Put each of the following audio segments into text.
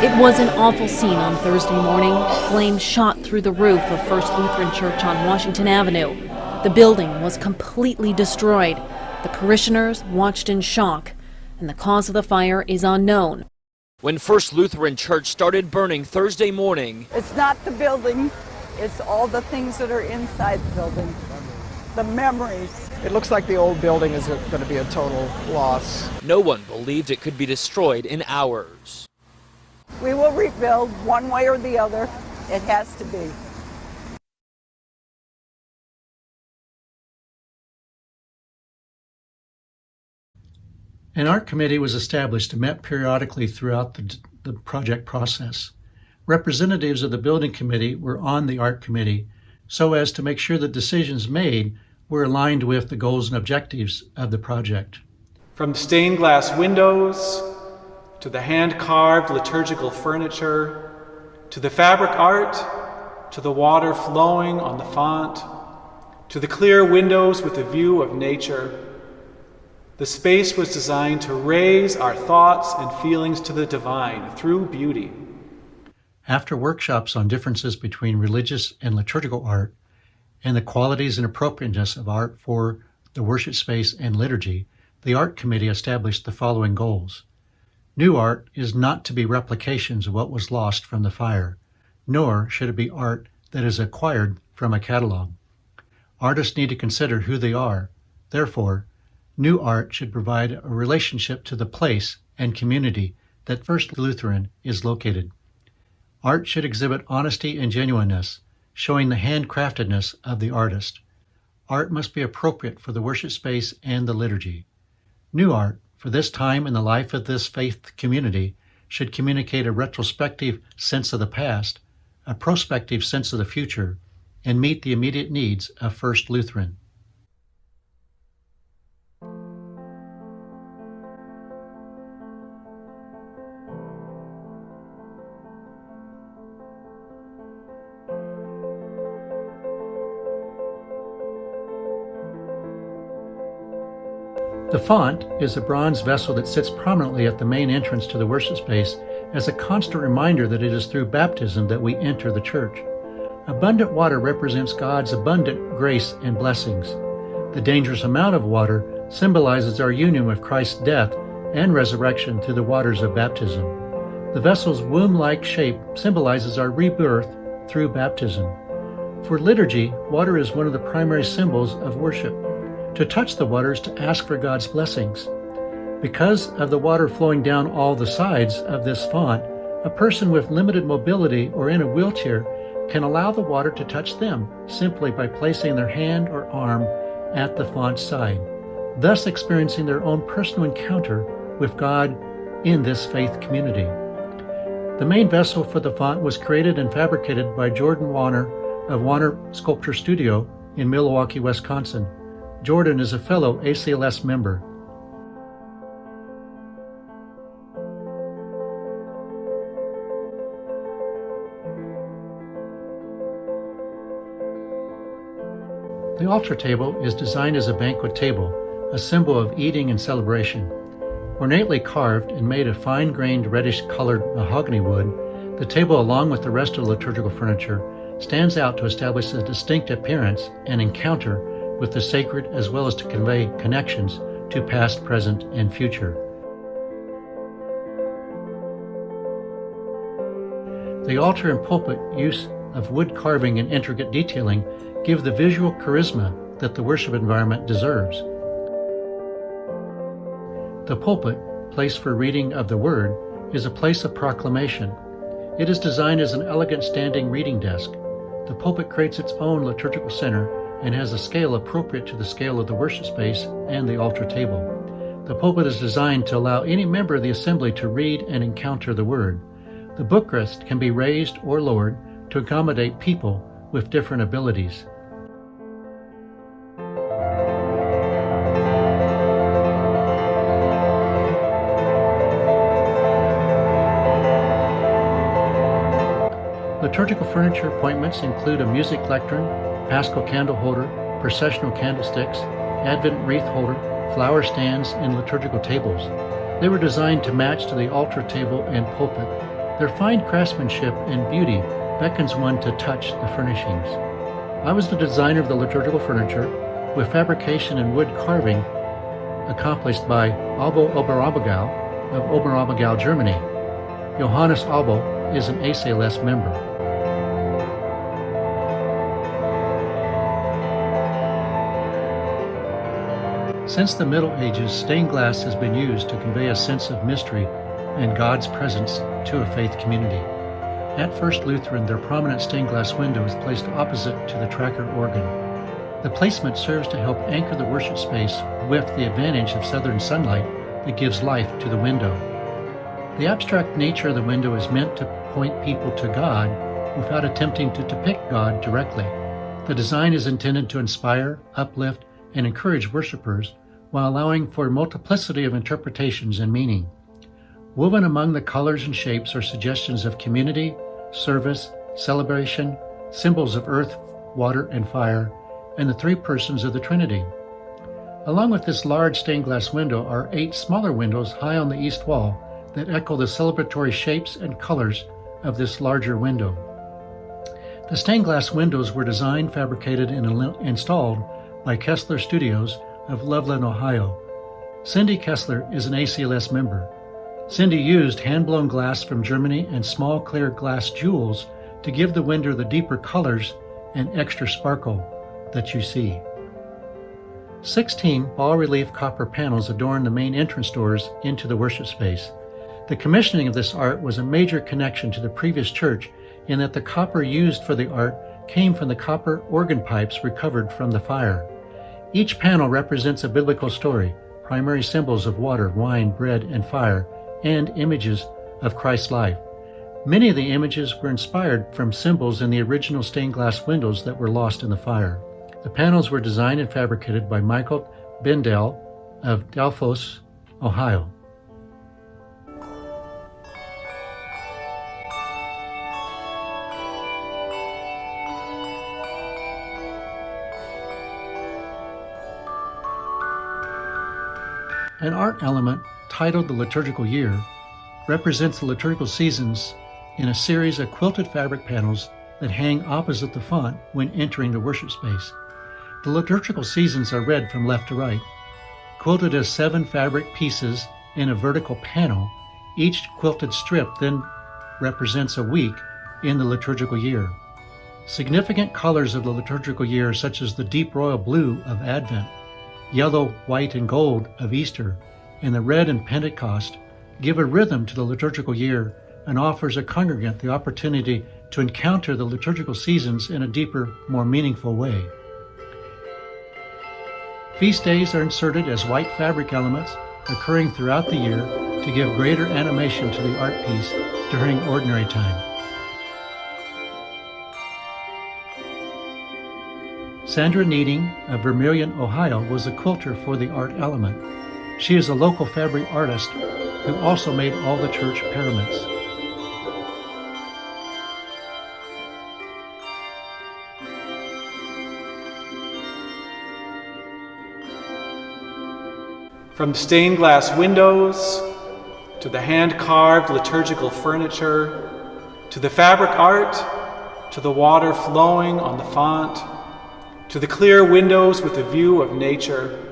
It was an awful scene on Thursday morning. Flames shot through the roof of First Lutheran Church on Washington Avenue. The building was completely destroyed. The parishioners watched in shock, and the cause of the fire is unknown. When First Lutheran Church started burning Thursday morning, it's not the building, it's all the things that are inside the building, the memories. It looks like the old building is going to be a total loss. No one believed it could be destroyed in hours. We will rebuild one way or the other. It has to be. An art committee was established and met periodically throughout the project process. Representatives of the building committee were on the art committee so as to make sure the decisions made were aligned with the goals and objectives of the project. From stained glass windows, to the hand-carved liturgical furniture, to the fabric art, to the water flowing on the font, to the clear windows with a view of nature, the space was designed to raise our thoughts and feelings to the divine through beauty. After workshops on differences between religious and liturgical art and the qualities and appropriateness of art for the worship space and liturgy, the art committee established the following goals. New art is not to be replications of what was lost from the fire, nor should it be art that is acquired from a catalog. Artists need to consider who they are. Therefore, new art should provide a relationship to the place and community that First Lutheran is located. Art should exhibit honesty and genuineness, showing the handcraftedness of the artist. Art must be appropriate for the worship space and the liturgy. New art, for this time in the life of this faith community, should communicate a retrospective sense of the past, a prospective sense of the future, and meet the immediate needs of First Lutheran. The font is a bronze vessel that sits prominently at the main entrance to the worship space as a constant reminder that it is through baptism that we enter the church. Abundant water represents God's abundant grace and blessings. The dangerous amount of water symbolizes our union with Christ's death and resurrection through the waters of baptism. The vessel's womb-like shape symbolizes our rebirth through baptism. For liturgy, water is one of the primary symbols of worship. To touch the water is to ask for God's blessings. Because of the water flowing down all the sides of this font, a person with limited mobility or in a wheelchair can allow the water to touch them simply by placing their hand or arm at the font's side, thus experiencing their own personal encounter with God in this faith community. The main vessel for the font was created and fabricated by Jordan Warner of Warner Sculpture Studio in Milwaukee, Wisconsin. Jordan is a fellow ACLS member. The altar table is designed as a banquet table, a symbol of eating and celebration. Ornately carved and made of fine-grained reddish-colored mahogany wood, the table, along with the rest of the liturgical furniture, stands out to establish a distinct appearance and encounter with the sacred, as well as to convey connections to past, present, and future. The altar and pulpit use of wood carving and intricate detailing give the visual charisma that the worship environment deserves. The pulpit, placed for reading of the Word, is a place of proclamation. It is designed as an elegant standing reading desk. The pulpit creates its own liturgical center and has a scale appropriate to the scale of the worship space and the altar table. The pulpit is designed to allow any member of the assembly to read and encounter the Word. The bookrest can be raised or lowered to accommodate people with different abilities. Liturgical furniture appointments include a music lectern, Paschal candle holder, processional candlesticks, Advent wreath holder, flower stands, and liturgical tables. They were designed to match to the altar table and pulpit. Their fine craftsmanship and beauty beckons one to touch the furnishings. I was the designer of the liturgical furniture, with fabrication and wood carving accomplished by Albo Oberabigal of Oberabigal, Germany. Johannes Albo is an ACLS member. Since the Middle Ages, stained glass has been used to convey a sense of mystery and God's presence to a faith community. At First Lutheran, their prominent stained glass window is placed opposite to the tracker organ. The placement serves to help anchor the worship space with the advantage of southern sunlight that gives life to the window. The abstract nature of the window is meant to point people to God without attempting to depict God directly. The design is intended to inspire, uplift, and encourage worshipers while allowing for a multiplicity of interpretations and meaning. Woven among the colors and shapes are suggestions of community, service, celebration, symbols of earth, water, and fire, and the three persons of the Trinity. Along with this large stained glass window are 8 smaller windows high on the east wall that echo the celebratory shapes and colors of this larger window. The stained glass windows were designed, fabricated, and installed by Kessler Studios of Loveland, Ohio. Cindy Kessler is an ACLS member. Cindy used hand-blown glass from Germany and small clear glass jewels to give the window the deeper colors and extra sparkle that you see. 16 bas-relief copper panels adorn the main entrance doors into the worship space. The commissioning of this art was a major connection to the previous church in that the copper used for the art came from the copper organ pipes recovered from the fire. Each panel represents a biblical story, primary symbols of water, wine, bread, and fire, and images of Christ's life. Many of the images were inspired from symbols in the original stained glass windows that were lost in the fire. The panels were designed and fabricated by Michael Bendel of Delphos, Ohio. An art element titled the liturgical year represents the liturgical seasons in a series of quilted fabric panels that hang opposite the font when entering the worship space. The liturgical seasons are read from left to right. Quilted as 7 fabric pieces in a vertical panel, each quilted strip then represents a week in the liturgical year. Significant colors of the liturgical year, such as the deep royal blue of Advent, yellow, white, and gold of Easter, and the red in Pentecost, give a rhythm to the liturgical year and offers a congregant the opportunity to encounter the liturgical seasons in a deeper, more meaningful way. Feast days are inserted as white fabric elements occurring throughout the year to give greater animation to the art piece during ordinary time. Sandra Needing of Vermilion, Ohio, was a quilter for the art element. She is a local fabric artist who also made all the church paraments. From stained glass windows, to the hand-carved liturgical furniture, to the fabric art, to the water flowing on the font, to the clear windows with a view of nature,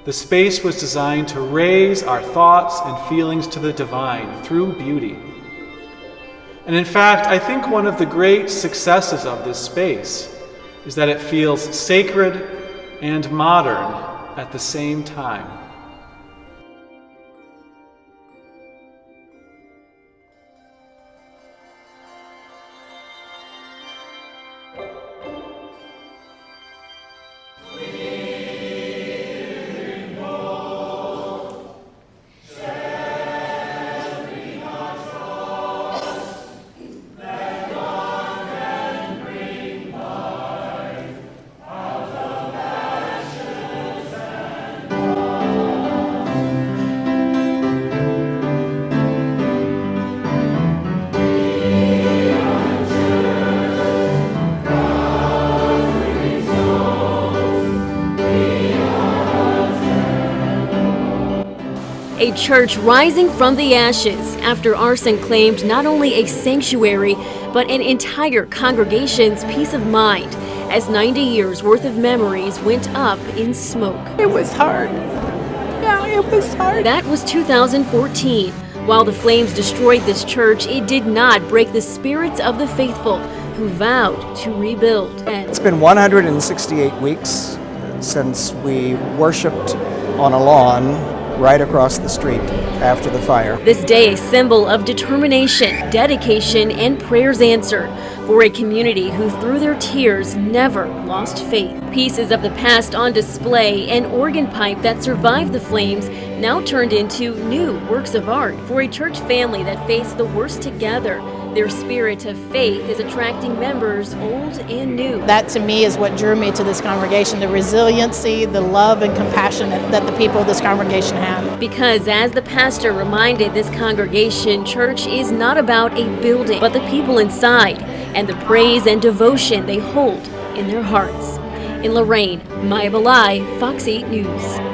the space was designed to raise our thoughts and feelings to the divine through beauty. And in fact, I think one of the great successes of this space is that it feels sacred and modern at the same time. church rising from the ashes after arson claimed not only a sanctuary, but an entire congregation's peace of mind as 90 years worth of memories went up in smoke. It was hard. Yeah, it was hard. That was 2014. While the flames destroyed this church, it did not break the spirits of the faithful who vowed to rebuild. It's been 168 weeks since we worshiped on a lawn right across the street after the fire. This day a symbol of determination, dedication, and prayers answered for a community who through their tears never lost faith. Pieces of the past on display, an organ pipe that survived the flames now turned into new works of art for a church family that faced the worst together. Their spirit of faith is attracting members old and new. That to me is what drew me to this congregation, the resiliency, the love and compassion that the people of this congregation have. Because as the pastor reminded this congregation, church is not about a building, but the people inside and the praise and devotion they hold in their hearts. In Lorain, Maya Balai, Fox 8 News.